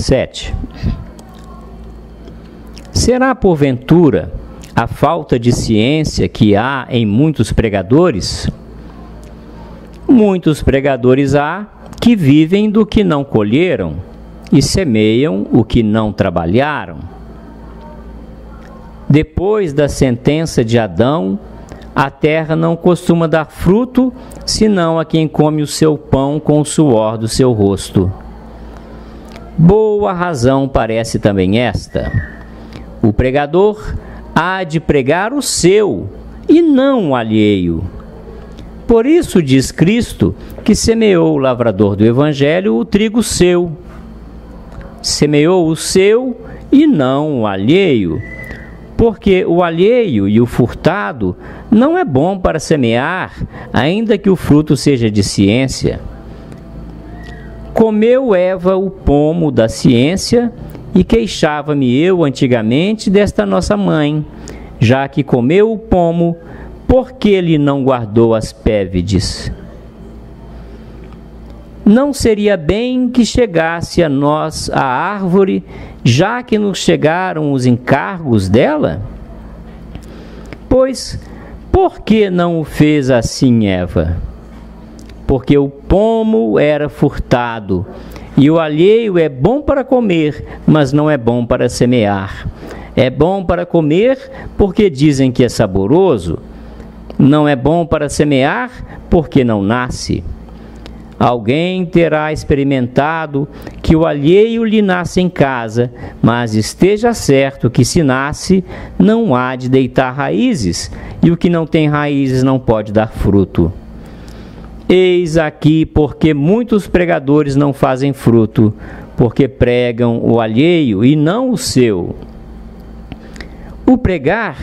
7. Será, porventura, a falta de ciência que há em muitos pregadores? Muitos pregadores há que vivem do que não colheram e semeiam o que não trabalharam. Depois da sentença de Adão, a terra não costuma dar fruto, senão a quem come o seu pão com o suor do seu rosto. Boa razão parece também esta: o pregador há de pregar o seu, e não o alheio. Por isso diz Cristo que semeou o lavrador do Evangelho o trigo seu. Semeou o seu e não o alheio, porque o alheio e o furtado não é bom para semear, ainda que o fruto seja de ciência. Comeu Eva o pomo da ciência, e queixava-me eu antigamente desta nossa mãe, já que comeu o pomo, por que ele não guardou as pévides? Não seria bem que chegasse a nós a árvore, já que nos chegaram os encargos dela? Pois, por que não o fez assim Eva? Porque o pomo era furtado, e o alheio é bom para comer, mas não é bom para semear. É bom para comer, porque dizem que é saboroso. Não é bom para semear, porque não nasce. Alguém terá experimentado que o alheio lhe nasce em casa, mas esteja certo que se nasce, não há de deitar raízes, e o que não tem raízes não pode dar fruto. Eis aqui porque muitos pregadores não fazem fruto, porque pregam o alheio e não o seu. O pregar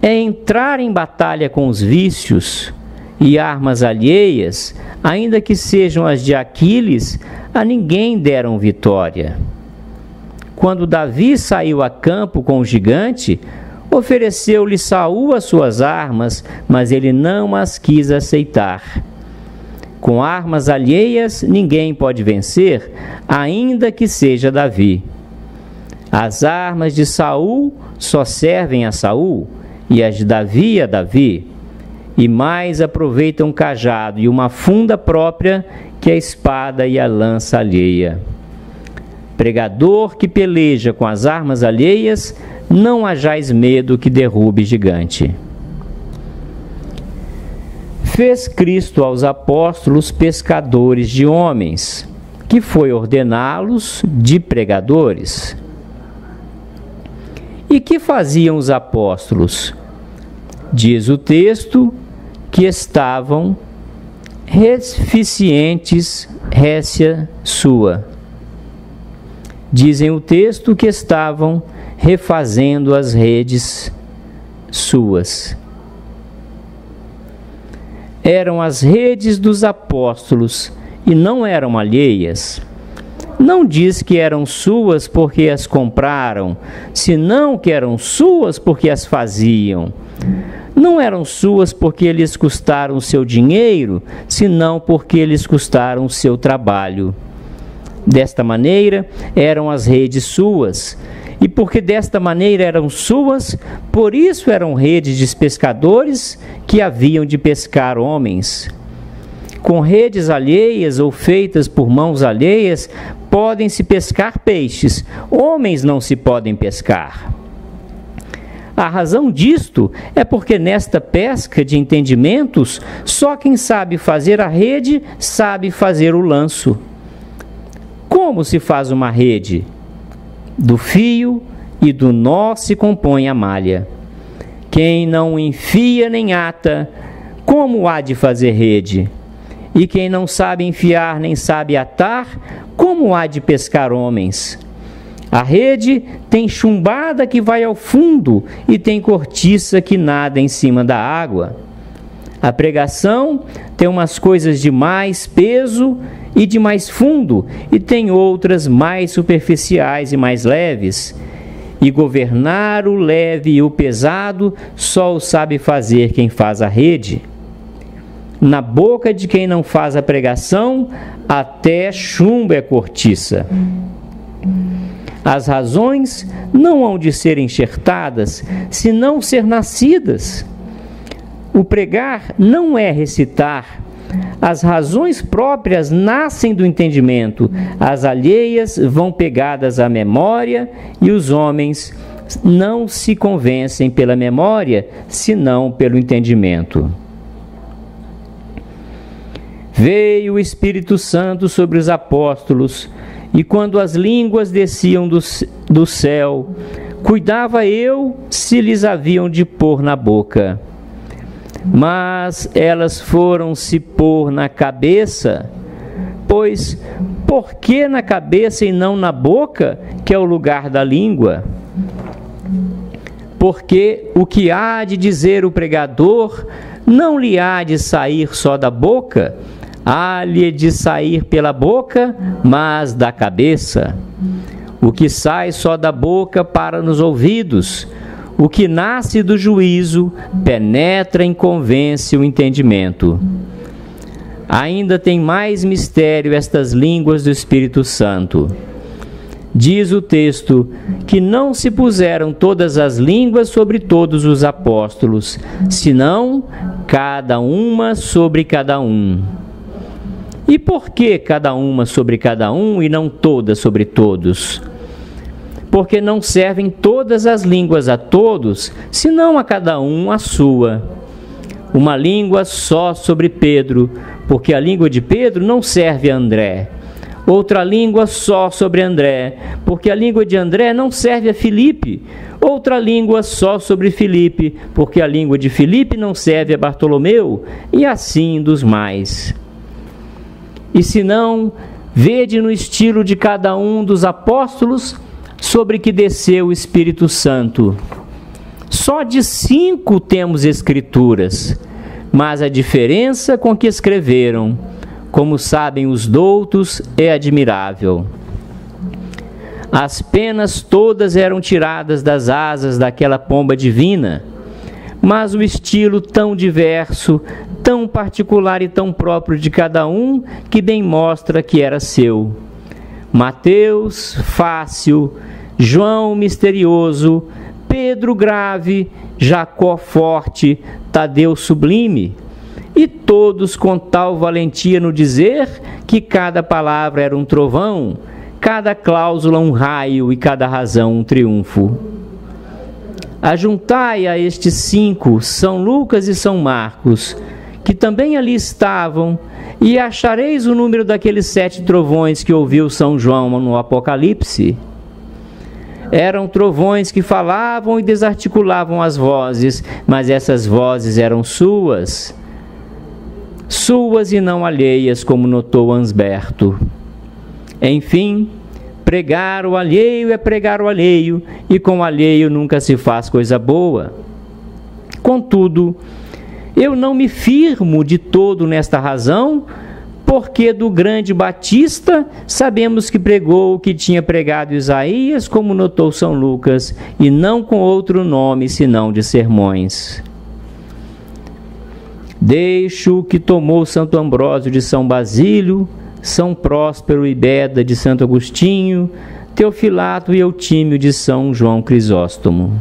é entrar em batalha com os vícios e armas alheias, ainda que sejam as de Aquiles, a ninguém deram vitória. Quando Davi saiu a campo com o gigante, ofereceu-lhe Saul as suas armas, mas ele não as quis aceitar. Com armas alheias ninguém pode vencer, ainda que seja Davi. As armas de Saul só servem a Saul, e as de Davi a Davi, e mais aproveitam um cajado e uma funda própria que a espada e a lança alheia. Pregador que peleja com as armas alheias, não hajais medo que derrube gigante. Fez Cristo aos apóstolos pescadores de homens, que foi ordená-los de pregadores. E que faziam os apóstolos? Diz o texto que estavam reficientes récia sua. Dizem o texto que estavam refazendo as redes suas. Eram as redes dos apóstolos e não eram alheias. Não diz que eram suas porque as compraram, senão que eram suas porque as faziam. Não eram suas porque lhes custaram o seu dinheiro, senão porque lhes custaram o seu trabalho. Desta maneira, eram as redes suas. E porque desta maneira eram suas, por isso eram redes de pescadores que haviam de pescar homens. Com redes alheias ou feitas por mãos alheias, podem-se pescar peixes, homens não se podem pescar. A razão disto é porque nesta pesca de entendimentos, só quem sabe fazer a rede sabe fazer o lanço. Como se faz uma rede? Do fio e do nó se compõe a malha. Quem não enfia nem ata, como há de fazer rede? E quem não sabe enfiar nem sabe atar, como há de pescar homens? A rede tem chumbada que vai ao fundo e tem cortiça que nada em cima da água. A pregação tem umas coisas de mais peso e de mais fundo, e tem outras mais superficiais e mais leves. E governar o leve e o pesado só o sabe fazer quem faz a rede. Na boca de quem não faz a pregação, até chumbo é cortiça. As razões não hão de ser enxertadas, senão ser nascidas. O pregar não é recitar. As razões próprias nascem do entendimento, as alheias vão pegadas à memória, e os homens não se convencem pela memória, senão pelo entendimento. Veio o Espírito Santo sobre os apóstolos, e quando as línguas desciam do céu, cuidava eu se lhes haviam de pôr na boca. Mas elas foram se pôr na cabeça, pois por que na cabeça e não na boca, que é o lugar da língua? Porque o que há de dizer o pregador não lhe há de sair só da boca, há-lhe de sair pela boca, mas da cabeça. O que sai só da boca para nos ouvidos, o que nasce do juízo, penetra e convence o entendimento. Ainda tem mais mistério estas línguas do Espírito Santo. Diz o texto que não se puseram todas as línguas sobre todos os apóstolos, senão cada uma sobre cada um. E por que cada uma sobre cada um e não todas sobre todos? Porque não servem todas as línguas a todos, senão a cada um a sua. Uma língua só sobre Pedro, porque a língua de Pedro não serve a André. Outra língua só sobre André, porque a língua de André não serve a Filipe. Outra língua só sobre Filipe, porque a língua de Filipe não serve a Bartolomeu, e assim dos mais. E se não, vede no estilo de cada um dos apóstolos sobre que desceu o Espírito Santo. Só de 5 temos escrituras, mas a diferença com que escreveram, como sabem os doutos, é admirável. As penas todas eram tiradas das asas daquela pomba divina, mas o estilo tão diverso, tão particular e tão próprio de cada um, que bem mostra que era seu. Mateus, fácil; João, misterioso; Pedro, grave; Jacó, forte; Tadeu, sublime. E todos com tal valentia no dizer que cada palavra era um trovão, cada cláusula um raio e cada razão um triunfo. Ajuntai a estes 5 São Lucas e São Marcos, que também ali estavam, e achareis o número daqueles 7 trovões que ouviu São João no Apocalipse. Eram trovões que falavam e desarticulavam as vozes, mas essas vozes eram suas e não alheias, como notou Ansberto. Enfim, pregar o alheio é pregar o alheio, e com o alheio nunca se faz coisa boa. Contudo, eu não me firmo de todo nesta razão, porque do grande Batista sabemos que pregou o que tinha pregado Isaías, como notou São Lucas, e não com outro nome senão de sermões. Deixo o que tomou Santo Ambrósio de São Basílio, São Próspero e Beda de Santo Agostinho, Teofilato e Eutímio de São João Crisóstomo.